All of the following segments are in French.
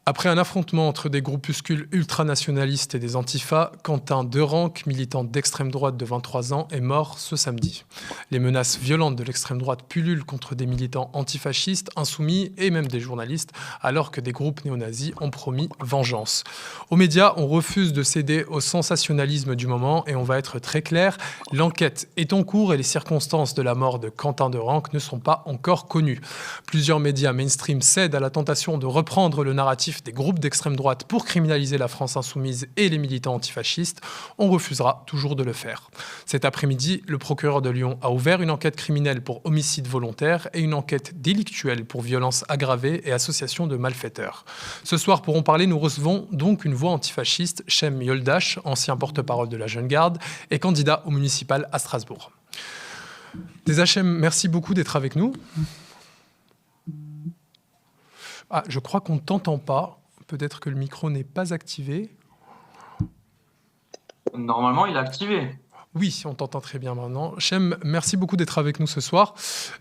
Après un affrontement entre des groupuscules ultranationalistes et des antifas, Quentin Derenc, militant d'extrême droite de 23 ans, est mort ce samedi. Les menaces violentes de l'extrême droite pullulent contre des militants antifascistes, insoumis et même des journalistes, alors que des groupes néo-nazis ont promis vengeance. Aux médias, on refuse de céder au sensationnalisme du moment et on va être très clair, l'enquête est en cours et les circonstances de la mort de Quentin Derenc ne sont pas encore connues. Plusieurs médias mainstream cèdent à la tentation de reprendre le narratif des groupes d'extrême droite pour criminaliser la France insoumise et les militants antifascistes. On refusera toujours de le faire. Cet après-midi, le procureur de Lyon a ouvert une enquête criminelle pour homicide volontaire et une enquête délictuelle pour violence aggravée et association de malfaiteurs. Ce soir, pour en parler, nous recevons donc une voix antifasciste, Chem Yoldash, ancien porte-parole de la Jeune Garde et candidat au municipal à Strasbourg. Chem, merci beaucoup d'être avec nous. Ah, je crois qu'on ne t'entend pas. Peut-être que le micro n'est pas activé. Normalement, il est activé. Oui, on t'entend très bien maintenant. Chem, merci beaucoup d'être avec nous ce soir.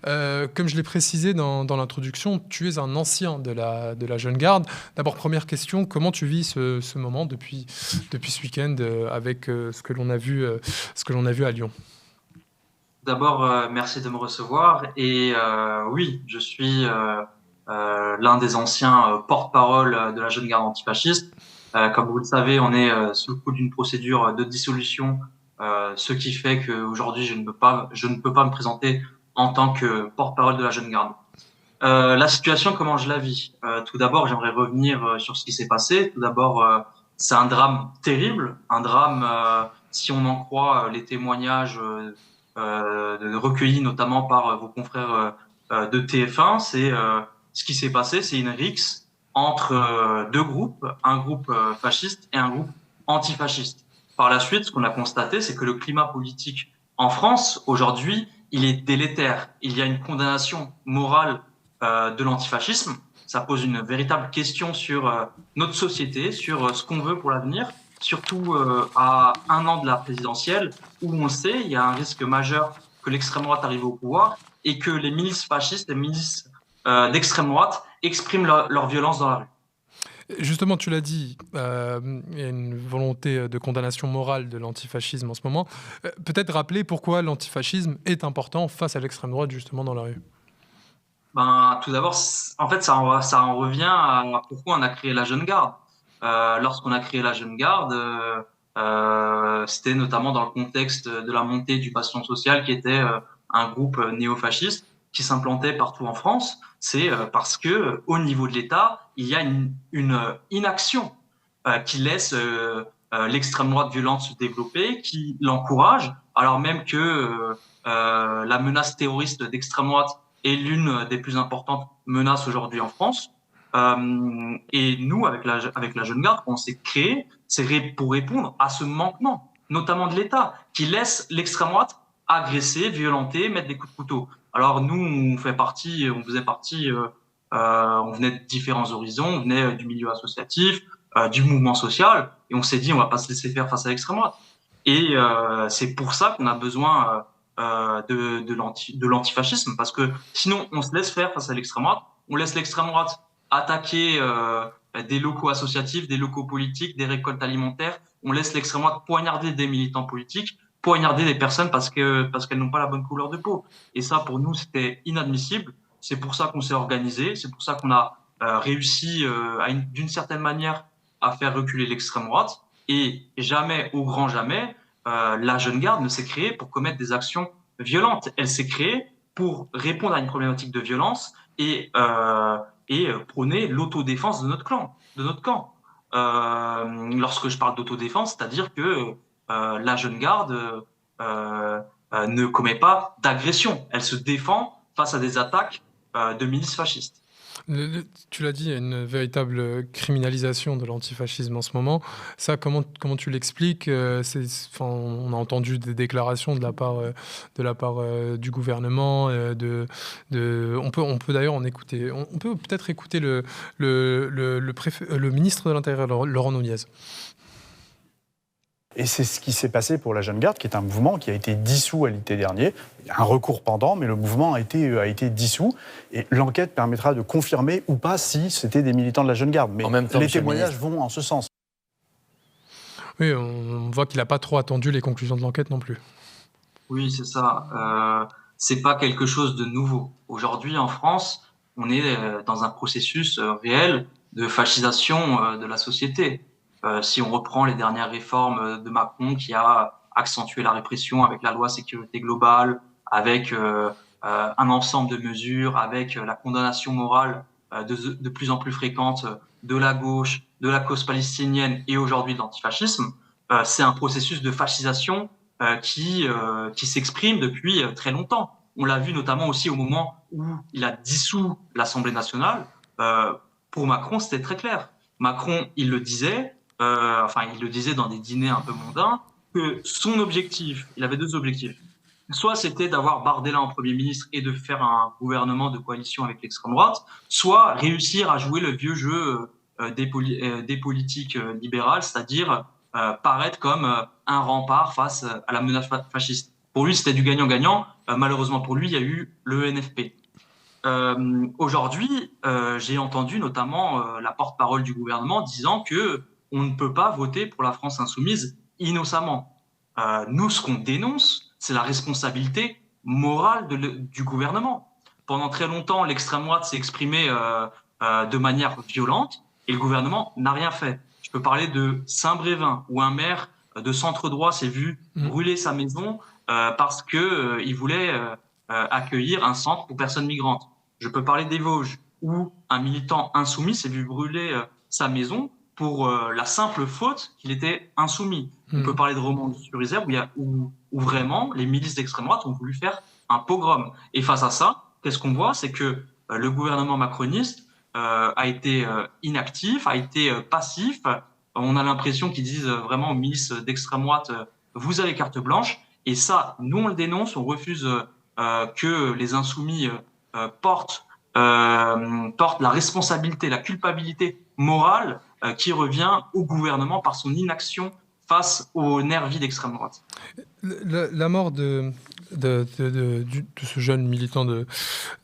Comme je l'ai précisé dans l'introduction, tu es un ancien de la Jeune Garde. D'abord, première question, comment tu vis ce moment depuis ce week-end avec ce que l'on a vu à Lyon? D'abord, merci de me recevoir. Et oui, je suis l'un des anciens porte-parole de la Jeune Garde antifasciste. Comme vous le savez, on est sous le coup d'une procédure de dissolution, ce qui fait qu'aujourd'hui, je ne peux pas me présenter en tant que porte-parole de la Jeune Garde. La situation, comment je la vis? Tout d'abord, j'aimerais revenir sur ce qui s'est passé. Tout d'abord, c'est un drame terrible, un drame, si on en croit les témoignages recueillis notamment par vos confrères de TF1, c'est ce qui s'est passé, c'est une rixe entre deux groupes, un groupe fasciste et un groupe antifasciste. Par la suite, ce qu'on a constaté, c'est que le climat politique en France, aujourd'hui, il est délétère. Il y a une condamnation morale de l'antifascisme. Ça pose une véritable question sur notre société, sur ce qu'on veut pour l'avenir, surtout à un an de la présidentielle, où on sait il y a un risque majeur que l'extrême droite arrive au pouvoir et que les milices fascistes, les milices d'extrême droite expriment leur violence dans la rue. Justement, tu l'as dit, il y a une volonté de condamnation morale de l'antifascisme en ce moment. Peut-être rappeler pourquoi l'antifascisme est important face à l'extrême droite, justement, dans la rue. Tout d'abord, en fait, ça en revient à pourquoi on a créé la Jeune Garde. Lorsqu'on a créé la Jeune Garde, c'était notamment dans le contexte de la montée du Bastion social, qui était un groupe néofasciste qui s'implantait partout en France. C'est parce que au niveau de l'État, il y a une inaction qui laisse l'extrême droite violente se développer, qui l'encourage, alors même que la menace terroriste d'extrême droite est l'une des plus importantes menaces aujourd'hui en France. Et nous, avec la Jeune Garde, on s'est créé, c'est pour répondre à ce manquement, notamment de l'État, qui laisse l'extrême droite agresser, violenter, mettre des coups de couteau. Alors nous, on venait de différents horizons, on venait du milieu associatif, du mouvement social, et on s'est dit, on va pas se laisser faire face à l'extrême droite. Et c'est pour ça qu'on a besoin de l'antifascisme, parce que sinon, on se laisse faire face à l'extrême droite, on laisse l'extrême droite attaquer des locaux associatifs, des locaux politiques, des récoltes alimentaires, on laisse l'extrême droite poignarder des militants politiques, poignarder des personnes parce qu'elles n'ont pas la bonne couleur de peau. Et ça, pour nous, c'était inadmissible. C'est pour ça qu'on s'est organisé, c'est pour ça qu'on a réussi d'une certaine manière à faire reculer l'extrême droite. Et jamais, au grand jamais, la Jeune Garde ne s'est créée pour commettre des actions violentes. Elle s'est créée pour répondre à une problématique de violence et prôner l'autodéfense de notre camp. Lorsque je parle d'autodéfense, c'est-à-dire que la Jeune Garde ne commet pas d'agression. Elle se défend face à des attaques de milices fascistes. Tu l'as dit, il y a une véritable criminalisation de l'antifascisme en ce moment. Ça, comment tu l'expliques? On a entendu des déclarations de la part du gouvernement. On peut d'ailleurs en écouter. On peut peut-être écouter le ministre de l'Intérieur, Laurent Nunez. Et c'est ce qui s'est passé pour la Jeune Garde, qui est un mouvement qui a été dissous à l'été dernier. Il y a un recours pendant, mais le mouvement a été dissous. Et l'enquête permettra de confirmer ou pas si c'était des militants de la Jeune Garde. Mais en même temps, les témoignages vont en ce sens. Oui, on voit qu'il n'a pas trop attendu les conclusions de l'enquête non plus. Oui, c'est ça. C'est pas quelque chose de nouveau. Aujourd'hui, en France, on est dans un processus réel de fascisation de la société. Si on reprend les dernières réformes de Macron qui a accentué la répression avec la loi sécurité globale, avec un ensemble de mesures, avec la condamnation morale de plus en plus fréquente de la gauche, de la cause palestinienne et aujourd'hui de l'antifascisme, c'est un processus de fascisation qui s'exprime depuis très longtemps. On l'a vu notamment aussi au moment où il a dissous l'Assemblée nationale. Pour Macron, c'était très clair. Macron, il le disait dans des dîners un peu mondains, que son objectif, il avait deux objectifs. Soit c'était d'avoir Bardella en Premier ministre et de faire un gouvernement de coalition avec l'extrême droite, soit réussir à jouer le vieux jeu des politiques libérales, c'est-à-dire paraître comme un rempart face à la menace fasciste. Pour lui, c'était du gagnant-gagnant. Malheureusement pour lui, il y a eu le NFP. Aujourd'hui, j'ai entendu notamment la porte-parole du gouvernement disant que on ne peut pas voter pour la France insoumise innocemment. Nous, ce qu'on dénonce, c'est la responsabilité morale du gouvernement. Pendant très longtemps, l'extrême droite s'est exprimée de manière violente et le gouvernement n'a rien fait. Je peux parler de Saint-Brévin, où un maire de centre-droit s'est vu brûler sa maison parce que il voulait accueillir un centre pour personnes migrantes. Je peux parler des Vosges, où un militant insoumis s'est vu brûler sa maison pour la simple faute qu'il était insoumis. On peut parler de Romans-sur-Isère, où vraiment les milices d'extrême droite ont voulu faire un pogrom. Et face à ça, qu'est-ce qu'on voit? C'est que le gouvernement macroniste a été inactif, a été passif. On a l'impression qu'ils disent vraiment aux milices d'extrême droite, vous avez carte blanche. Et ça, nous on le dénonce, on refuse que les insoumis portent la responsabilité, la culpabilité morale qui revient au gouvernement par son inaction face aux nervis d'extrême droite. La mort de ce jeune militant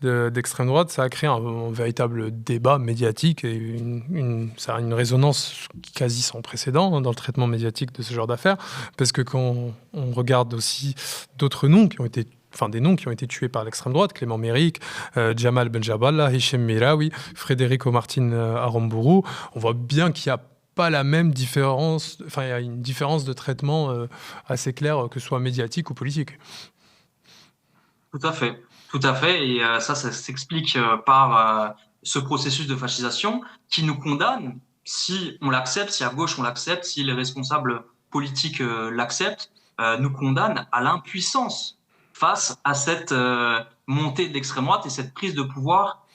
d'extrême droite, ça a créé un véritable débat médiatique et ça a une résonance quasi sans précédent dans le traitement médiatique de ce genre d'affaires, parce que quand on regarde aussi d'autres noms qui ont été des noms qui ont été tués par l'extrême droite, Clément Méric, Jamal Benjaballah, Hichem Miraoui, Federico Martin Aramburu, on voit bien qu'il y a pas la même différence, il y a une différence de traitement assez claire, que ce soit médiatique ou politique. Tout à fait, et ça s'explique par ce processus de fascisation qui nous condamne, si on l'accepte, si à gauche on l'accepte, si les responsables politiques l'acceptent, nous condamne à l'impuissance face à cette montée de l'extrême droite et cette prise de pouvoir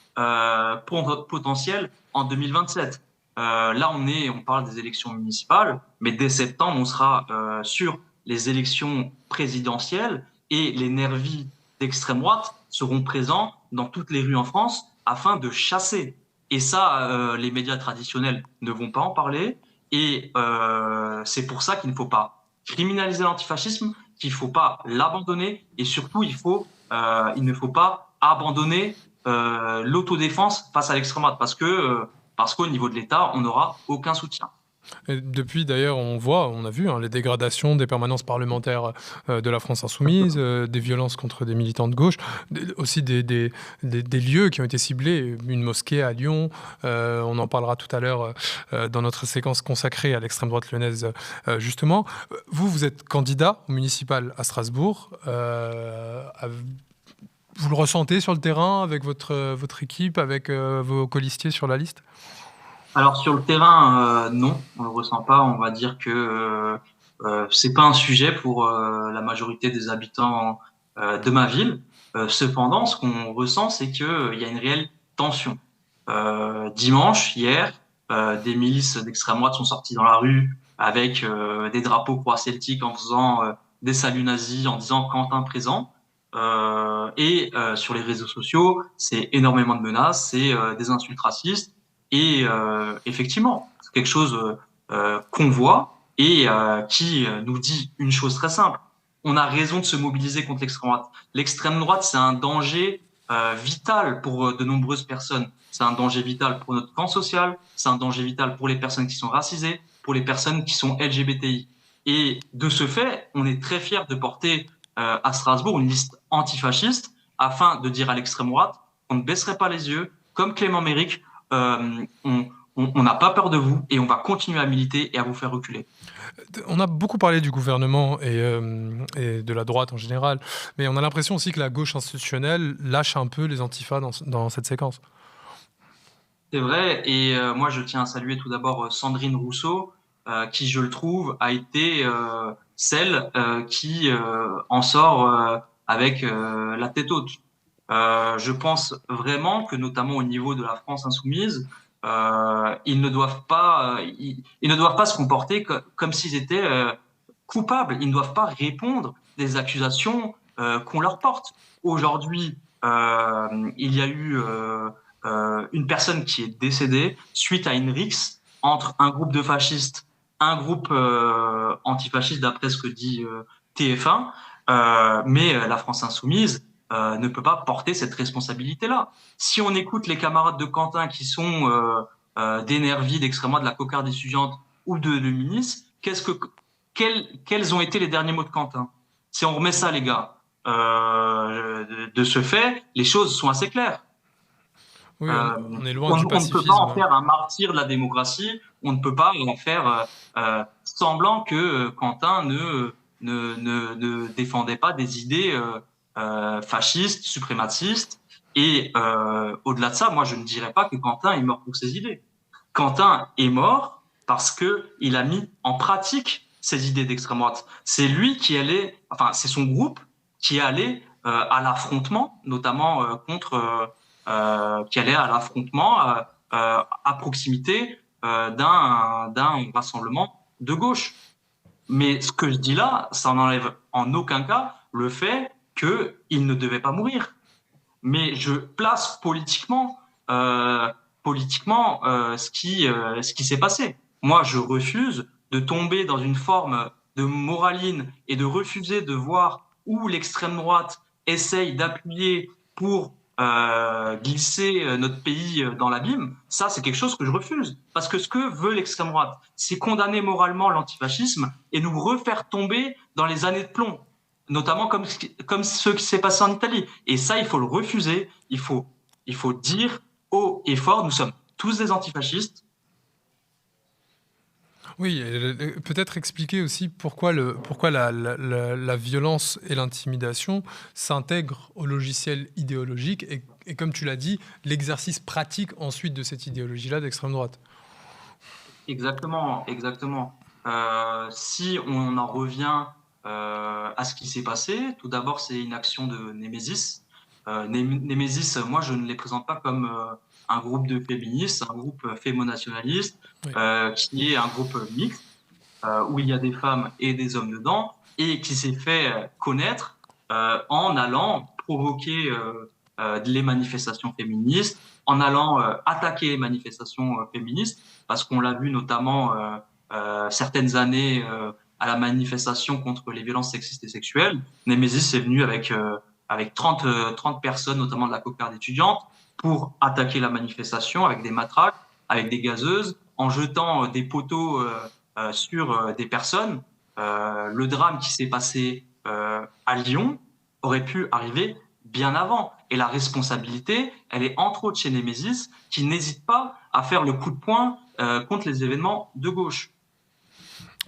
potentielle en 2027. Là, on parle des élections municipales, mais dès septembre, on sera sur les élections présidentielles et les nervis d'extrême droite seront présents dans toutes les rues en France afin de chasser. Et ça, les médias traditionnels ne vont pas en parler. Et c'est pour ça qu'il ne faut pas criminaliser l'antifascisme, qu'il ne faut pas l'abandonner. Et surtout, il ne faut pas abandonner l'autodéfense face à l'extrême droite parce qu'au niveau de l'État, on n'aura aucun soutien. Et depuis, d'ailleurs, on a vu les dégradations des permanences parlementaires de la France insoumise, des violences contre des militants de gauche, aussi des lieux qui ont été ciblés, une mosquée à Lyon, on en parlera tout à l'heure dans notre séquence consacrée à l'extrême droite lyonnaise, justement. Vous êtes candidat au municipal à Strasbourg. Vous le ressentez sur le terrain avec votre équipe, avec vos colistiers sur la liste ? Alors sur le terrain, non, on le ressent pas. On va dire que c'est pas un sujet pour la majorité des habitants de ma ville. Cependant, ce qu'on ressent, c'est que il y a une réelle tension. Dimanche, hier, des milices d'extrême droite sont sorties dans la rue avec des drapeaux croix celtiques en faisant des saluts nazis, en disant Quentin présent. Et sur les réseaux sociaux, c'est énormément de menaces, c'est des insultes racistes. Et effectivement, c'est quelque chose qu'on voit, et qui nous dit une chose très simple. On a raison de se mobiliser contre l'extrême droite. L'extrême droite, c'est un danger vital pour de nombreuses personnes. C'est un danger vital pour notre camp social, c'est un danger vital pour les personnes qui sont racisées, pour les personnes qui sont LGBTI. Et de ce fait, on est très fiers de porter à Strasbourg une liste antifasciste afin de dire à l'extrême droite qu'on ne baisserait pas les yeux, comme Clément Méric, on n'a pas peur de vous et on va continuer à militer et à vous faire reculer. On a beaucoup parlé du gouvernement et de la droite en général, mais on a l'impression aussi que la gauche institutionnelle lâche un peu les antifas dans cette séquence. C'est vrai, et moi je tiens à saluer tout d'abord Sandrine Rousseau, qui je le trouve a été celle qui en sort avec la tête haute. Je pense vraiment que notamment au niveau de la France insoumise, ils ne doivent pas se comporter comme s'ils étaient coupables. Ils ne doivent pas répondre des accusations qu'on leur porte. Aujourd'hui, il y a eu une personne qui est décédée suite à une rixe entre un groupe de fascistes, un groupe antifasciste d'après ce que dit TF1, mais la France insoumise ne peut pas porter cette responsabilité-là. Si on écoute les camarades de Quentin qui sont d'Énergie, d'extrême droite, de la cocarde étudiante ou de Luminis, quels ont été les derniers mots de Quentin? Si on remet ça, les gars, de ce fait, les choses sont assez claires. Oui, on est loin du pacifisme. On ne peut pas en faire un martyr de la démocratie. On ne peut pas en faire semblant que Quentin ne défendait pas des idées fascistes, suprémacistes. Et au-delà de ça, moi, je ne dirais pas que Quentin est mort pour ses idées. Quentin est mort parce que il a mis en pratique ses idées d'extrême droite. C'est lui qui allait, enfin, c'est son groupe qui allait à l'affrontement, notamment qui allait à l'affrontement à proximité d'un rassemblement de gauche. Mais ce que je dis là, ça n'enlève en aucun cas le fait qu'il ne devait pas mourir. Mais je place politiquement ce qui s'est passé. Moi, je refuse de tomber dans une forme de moraline et de refuser de voir où l'extrême droite essaye d'appuyer pour glisser notre pays dans l'abîme. Ça, c'est quelque chose que je refuse. Parce que ce que veut l'extrême droite, c'est condamner moralement l'antifascisme et nous refaire tomber dans les années de plomb, notamment comme ce qui s'est passé en Italie. Et ça, il faut le refuser. Il faut dire haut et fort, nous sommes tous des antifascistes. Oui, peut-être expliquer aussi pourquoi la violence et l'intimidation s'intègrent au logiciel idéologique et comme tu l'as dit, l'exercice pratique ensuite de cette idéologie-là d'extrême droite. Exactement. Si on en revient à ce qui s'est passé, tout d'abord, c'est une action de Némésis. Némésis, moi, je ne les présente pas comme un groupe de féministes, un groupe fémonationaliste, oui. Qui est un groupe mixte, où il y a des femmes et des hommes dedans, et qui s'est fait connaître en allant provoquer les manifestations féministes, en allant attaquer les manifestations féministes, parce qu'on l'a vu notamment certaines années à la manifestation contre les violences sexistes et sexuelles. Némésis est venu avec 30 personnes, notamment de la cocarde étudiante, pour attaquer la manifestation avec des matraques, avec des gazeuses, en jetant des poteaux sur des personnes. Le drame qui s'est passé à Lyon aurait pu arriver bien avant. Et la responsabilité, elle est entre autres chez Némésis, qui n'hésite pas à faire le coup de poing contre les événements de gauche.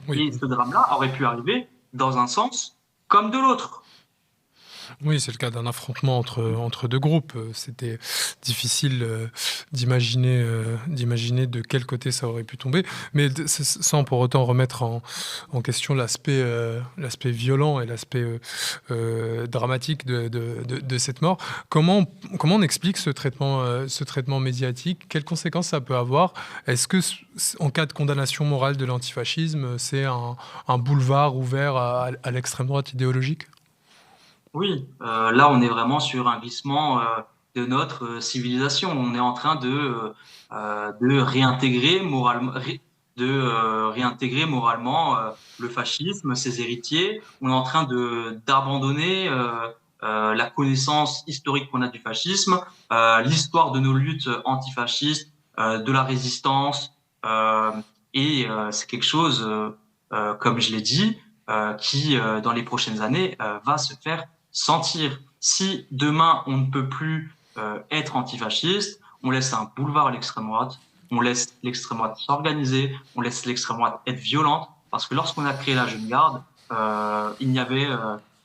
Oui. Et ce drame-là aurait pu arriver dans un sens comme de l'autre. Oui, c'est le cas d'un affrontement entre deux groupes. C'était difficile d'imaginer de quel côté ça aurait pu tomber. Mais sans pour autant remettre en question l'aspect violent et l'aspect dramatique de cette mort. Comment on explique ce traitement médiatique? Quelles conséquences ça peut avoir? Est-ce que, en cas de condamnation morale de l'antifascisme, c'est un boulevard ouvert à l'extrême droite idéologique? Oui, là on est vraiment sur un glissement de notre civilisation. On est en train de réintégrer moralement, de réintégrer moralement le fascisme, ses héritiers. On est en train d'abandonner la connaissance historique qu'on a du fascisme, l'histoire de nos luttes antifascistes, de la résistance. C'est quelque chose, comme je l'ai dit, qui, dans les prochaines années, va se faire sentir. Si demain, on ne peut plus être antifasciste, on laisse un boulevard à l'extrême droite, on laisse l'extrême droite s'organiser, on laisse l'extrême droite être violente, parce que lorsqu'on a créé la Jeune Garde, il n'y avait,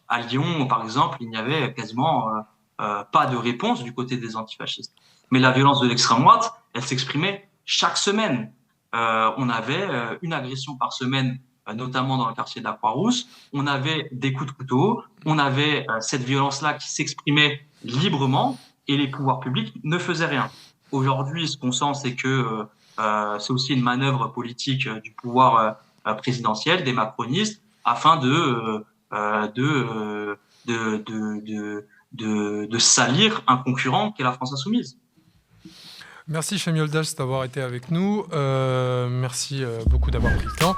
à Lyon, par exemple, il n'y avait quasiment pas de réponse du côté des antifascistes. Mais la violence de l'extrême droite, elle s'exprimait chaque semaine. On avait une agression par semaine, notamment dans le quartier de la Croix-Rousse. On avait des coups de couteau. On avait cette violence-là qui s'exprimait librement et les pouvoirs publics ne faisaient rien. Aujourd'hui, ce qu'on sent, c'est que c'est aussi une manœuvre politique du pouvoir présidentiel, des macronistes, afin de salir un concurrent qui est la France insoumise. Merci Chamiel Dash d'avoir été avec nous. Merci beaucoup d'avoir pris le temps.